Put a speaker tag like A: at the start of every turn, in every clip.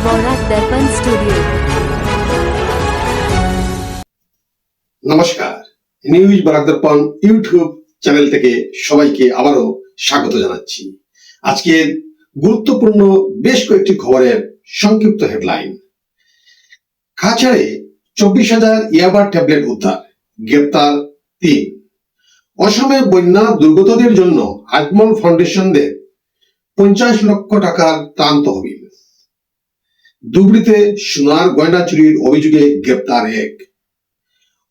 A: वोरा दर्पण स्टूडियो।
B: নমস্কার, নিউজ বরাক দর্পণ YouTube channel থেকে সবাইকে আবারও স্বাগত জানাচ্ছি। আজকের গুরুত্বপূর্ণ বেশ কয়েকটি খবরের সংক্ষিপ্ত হেডলাইন। কাছাড়ে 24,000 ইয়াবা ট্যাবলেট উদ্ধার, গ্রেপ্তার 3। অসমে বন্যা দুর্গতদের জন্য আজমল ফাউন্ডেশনদের 50 লক্ষ টাকার ত্রাণ তহবিল। ধুবড়ীতে সোনার গয়না চুরির অভিযোগে গ্রেপ্তার 1।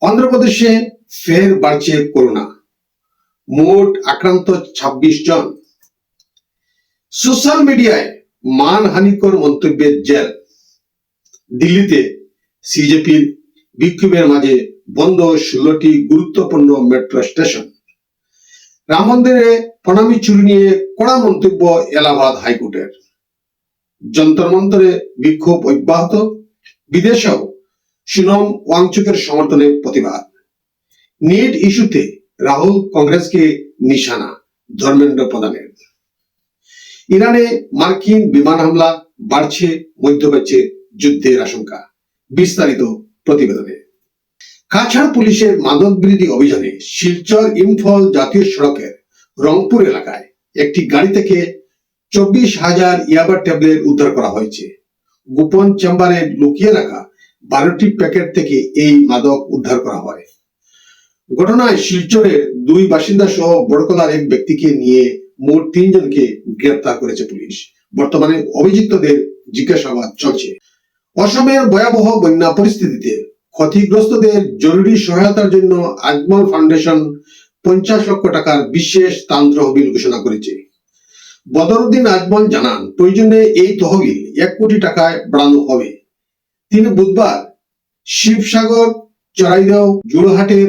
B: অন্ধ্রপ্রদেশে ফের বাড়ছে করোনা, মোট আক্রান্ত 26 জন। সোশ্যাল মিডিয়ায় মানহানিকর মন্তব্যের জেল। দিল্লিতে সিজেপির বিক্ষোভের মাঝে বন্ধ 16টি গুরুত্বপূর্ণ মেট্রো স্টেশন। রাম মন্দিরে প্রণামী চুরি নিয়ে কড়া মন্তব্য এলাহাবাদ হাইকোর্টের। যন্তর মন্তরে বিক্ষোভ অব্যাহত, বিদেশেও সোনম ওয়াংচুকের সমর্থনে প্রতিবাদ। নিট ইস্যুতে রাহুল কংগ্রেসকে নিশানা, ধর্মেন্দ্র প্রধানের। ইরানে মার্কিন বিমান হামলা, বাড়ছে মধ্যপ্রাচ্যে যুদ্ধের আশঙ্কা। বিস্তারিত প্রতিবেদনে। কাছাড় পুলিশের মাদক বিরোধী অভিযানে শিলচর ইম্ফল জাতীয় সড়কের রংপুর এলাকায় একটি গাড়ি থেকে 24,000 ইয়াবা ট্যাবলেট উদ্ধার করা হয়েছে। গোপন চেম্বারে লুকিয়ে রাখা 12টি প্যাকেট থেকে এই মাদক উদ্ধার করা হয়। ঘটনায় শিলচরের 2 বাসিন্দা সহ বড়কলার 1 ব্যক্তিকে নিয়ে মোট 3 জনকে গ্রেপ্তার করেছে পুলিশ। বর্তমানে অভিযুক্তদের জিজ্ঞাসাবাদ চলছে। অসমের ভয়াবহ বন্যা পরিস্থিতিতে ক্ষতিগ্রস্তদের জরুরি সহায়তার জন্য আজমল ফাউন্ডেশন 50 লক্ষ টাকার বিশেষ ত্রাণ তহবিল ঘোষণা করেছে। বদরুদ্দিন আজমল জানান, প্রয়োজনে এই তহবিল 1 কোটি টাকায় বাড়ানো হবে। তিনি বুধবার শিবসাগর, চড়াইদেও, জোড়হাটের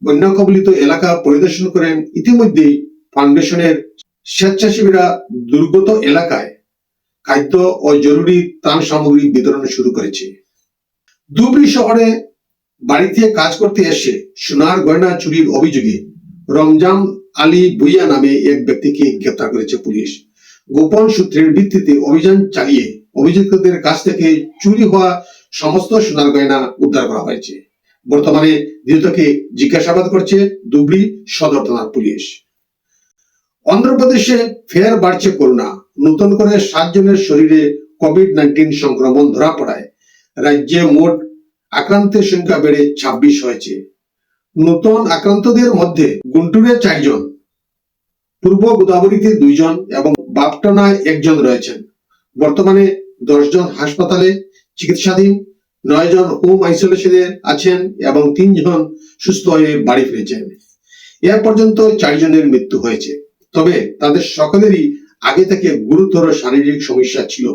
B: বন্যা কবলিত এলাকা পরিদর্শন করেন। ইতিমধ্যেই ফাউন্ডেশনের স্বেচ্ছাসেবীরা দুর্গত এলাকায় খাদ্য ও জরুরি ত্রাণ সামগ্রী বিতরণ শুরু করেছে। ধুবড়ী শহরে বাড়িতে কাজ করতে এসে সোনার গয়না চুরির অভিযোগে রমজান আলী ভুইয়া নামে 1 ব্যক্তিকে গ্রেপ্তার করেছে পুলিশ। গোপন সূত্রের ভিত্তিতে অভিযান চালিয়ে অভিযুক্তদের কাছ থেকে চুরি হওয়া সমস্ত সোনার গয়না উদ্ধার করা হয়েছে। বর্তমানে ধৃতকে জিজ্ঞাসাবাদ করছে ধুবড়ী সদর থানার পুলিশ। অন্ধ্রপ্রদেশে ফের বাড়ছে করোনা। নতুন করে 7 জনের শরীরে কোভিড-19 সংক্রমণ ধরা পড়ায় রাজ্যে মোট আক্রান্তের সংখ্যা বেড়ে 26 হয়েছে। নতুন আক্রান্তদের মধ্যে গুন্টুরে 4 জন, পূর্ব গোদাবরীতে 2 জন এবং বাপটানায় 1 জন রয়েছেন। বর্তমানে 10 জন হাসপাতালে চিকিৎসাধীন, 9 জন হোম আইসোলেশনে আছেন এবং 3 জন সুস্থ হয়ে বাড়ি ফিরেছেন। এ পর্যন্ত 4 জনের মৃত্যু হয়েছে, তবে তাদের সকলেরই আগে থেকে গুরুতর শারীরিক সমস্যা ছিল।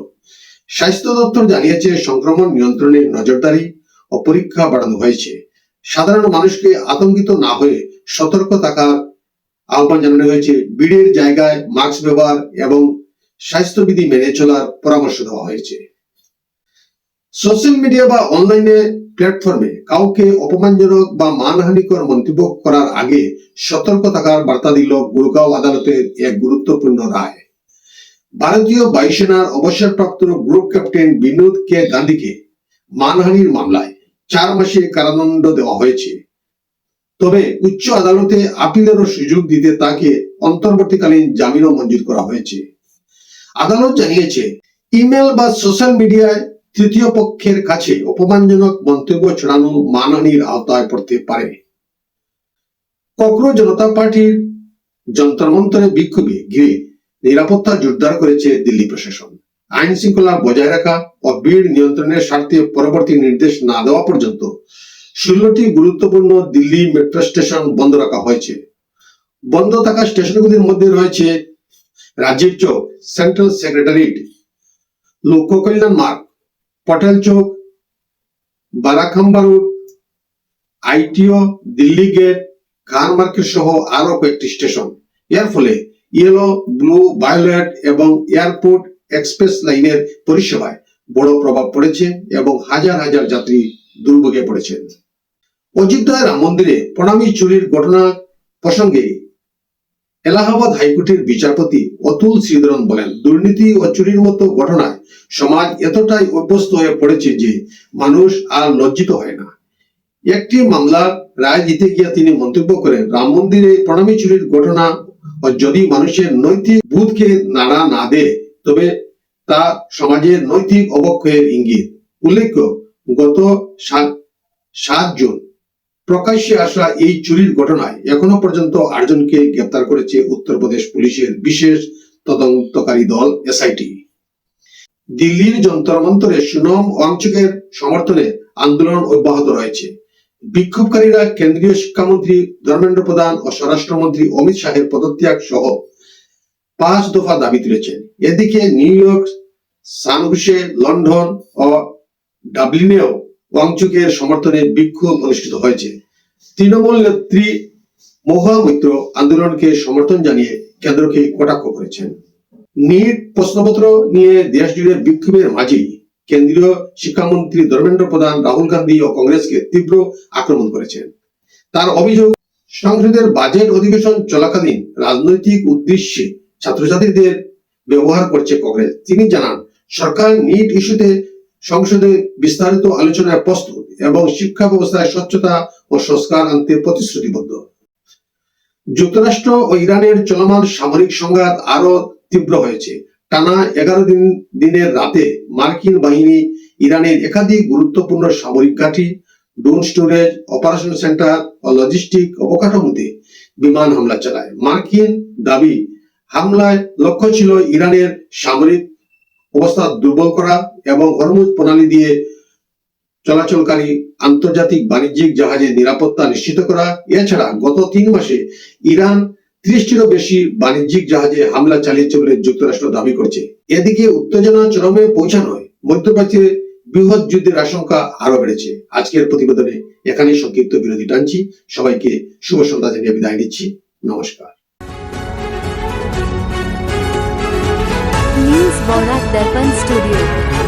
B: স্বাস্থ্য দপ্তর জানিয়েছে, সংক্রমণ নিয়ন্ত্রণে নজরদারি ও পরীক্ষা বাড়ানো হয়েছে। সাধারণ মানুষকে আতঙ্কিত না হয়ে সতর্ক থাকার আহ্বান জানানো হয়েছে। ভিড়ের জায়গায় মাস্ক ব্যবহার এবং স্বাস্থ্যবিধি মেনে চলার পরামর্শ দেওয়া হয়েছে। সোশ্যাল মিডিয়া বা অনলাইনে প্ল্যাটফর্মে কাউকে অপমানজনক বা মানহানিকর মন্তব্য করার আগে সতর্ক থাকার বার্তা দিল গুরগাঁও আদালতের এক গুরুত্বপূর্ণ রায়। ভারতীয় বায়ুসেনার অবসরপ্রাপ্ত গ্রুপ ক্যাপ্টেন বিনোদ কে গান্ধীকে মানহানির মামলায় 4 মাসে কারাদণ্ড দেওয়া হয়েছে। তবে উচ্চ আদালতে আপিলেরও সুযোগ দিতে তাকে অন্তর্বর্তীকালীন জামিনও মঞ্জুর করা হয়েছে। আদালত জানিয়েছে, ইমেল বা সোশ্যাল মিডিয়ায় তৃতীয় পক্ষের কাছে অপমানজনক মন্তব্য ছড়ানো মানহানির আওতায় পড়তে পারে। ককরোচ জনতা পার্টির যন্তর মন্তরে বিক্ষোভে ঘিরে নিরাপত্তা জোরদার করেছে দিল্লি প্রশাসন। আইন শৃঙ্খলা বজায় রাখা ও ভিড় নিয়ন্ত্রণের স্বার্থে পরবর্তী নির্দেশ না দেওয়া পর্যন্ত 16টি গুরুত্বপূর্ণ দিল্লি মেট্রো স্টেশন বন্ধ রাখা হয়েছে। বন্ধ থাকা স্টেশনগুলির মধ্যে রয়েছে রাজীব চৌক, সেন্ট্রাল সেক্রেটারিয়েট, লোক কল্যাণ মার্গ, পটেল চৌক, Barakhamba road, ITO, Delhi gate, খান মার্কেট সহ আরো কয়েকটি স্টেশন। এর ফলে ইয়েলো, ব্লু, ভায়োলেট এবং এয়ারপোর্ট এক্সপ্রেস লাইনের পরিষেবায় বড় প্রভাব পড়েছে এবং হাজার হাজার যাত্রী দুর্ভোগে পড়েছেন। অযোধ্যায় রাম মন্দিরে প্রণামী চুরির ঘটনা প্রসঙ্গে এলাহাবাদ হাইকোর্টের বিচারপতি অতুল শ্রীধরন বলেন, দুর্নীতি ও চুরির মতো ঘটনায় সমাজ এতটাই অভ্যস্ত হয়ে পড়েছে যে মানুষ আর লজ্জিত হয় না। একটি মামলার রায় দিতে গিয়ে তিনি মন্তব্য করেন, রাম মন্দিরে প্রণামী চুরির ঘটনা যদি মানুষের নৈতিক বোধকে নাড়া না দেয় তবে তা সমাজের নৈতিক অবক্ষয়ের ইঙ্গিত। উল্লেখ্য, গত 7 জুন প্রকাশ্যে আসা এই চুরির ঘটনায় এখনো পর্যন্ত 8 জনকে গ্রেপ্তার করেছে উত্তরপ্রদেশ পুলিশের বিশেষ তদন্তকারী দল এসআইটি। দিল্লির যন্তর মন্তরে সোনম ওয়াংচুকের সমর্থনে আন্দোলন অব্যাহত রয়েছে। বিক্ষোভকারীরা কেন্দ্রীয় শিক্ষামন্ত্রী ধর্মেন্দ্র প্রধান ও স্বরাষ্ট্রমন্ত্রী অমিত শাহের পদত্যাগ সহ 5 দফা দাবি তুলেছেন। এদিকে নিউ ইয়র্ক, সান হোসে, লন্ডন ও ডাবলিনেও ওয়াংচুকের সমর্থনে বিক্ষোভ অনুষ্ঠিত হয়েছে। তৃণমূল নেত্রী মহুয়া মৈত্র আন্দোলনকে সমর্থন জানিয়ে কেন্দ্রকে কটাক্ষ করেছেন। নিট প্রশ্নপত্র নিয়ে দেশ জুড়ে বিক্ষোভের মাঝেই কেন্দ্রীয় শিক্ষামন্ত্রী ধর্মেন্দ্র প্রধান রাহুল গান্ধী ও কংগ্রেসকে তীব্র আক্রমণ করেছেন। তার অভিযোগ, সংসদের বাজেট অধিবেশন চলাকালীন রাজনৈতিক উদ্দেশ্যে ছাত্রছাত্রীদের ব্যবহার করছে কংগ্রেস। তিনি জানান, সরকার নিট ইস্যুতে সংসদে বিস্তারিত আলোচনায় প্রস্তুত এবং শিক্ষা ব্যবস্থায় স্বচ্ছতা ও সংস্কার আনতে প্রতিশ্রুতিবদ্ধ। যুক্তরাষ্ট্র ও ইরানের চলমান সামরিক সংঘাত আরো তীব্র হয়েছে। টানা 11 দিনের রাতে মার্কিন বাহিনী ইরানের একাধিক গুরুত্বপূর্ণ সামরিক ঘাঁটি, ড্রোন স্টোরেজ, অপারেশন সেন্টার ও লজিস্টিক অবকাঠামোতে বিমান হামলা চালায়। মার্কিন দাবি, হামলায় লক্ষ্য ছিল ইরানের সামরিক অবস্থা দুর্বল করা এবং হরমুজ প্রণালী দিয়ে চলাচলকারী আন্তর্জাতিক বাণিজ্যিক জাহাজের নিরাপত্তা নিশ্চিত করা। এছাড়া গত 3 মাসে ইরান 30টিরও বেশি বাণিজ্যিক জাহাজে হামলা চালিয়েছে বলে যুক্তরাষ্ট্র দাবি করছে। এদিকে উত্তেজনা চরমে পৌঁছানোয় মধ্যপ্রাচ্যে বৃহৎ যুদ্ধের আশঙ্কা আরো বেড়েছে। আজকের প্রতিবেদনে এখানেই সংক্ষিপ্ত বিরতি টানছি। সবাইকে শুভ সন্ধ্যা জানিয়ে বিদায় নিচ্ছি। নমস্কার।
A: न्यूज़ बौरा दर्पण स्टूडियो।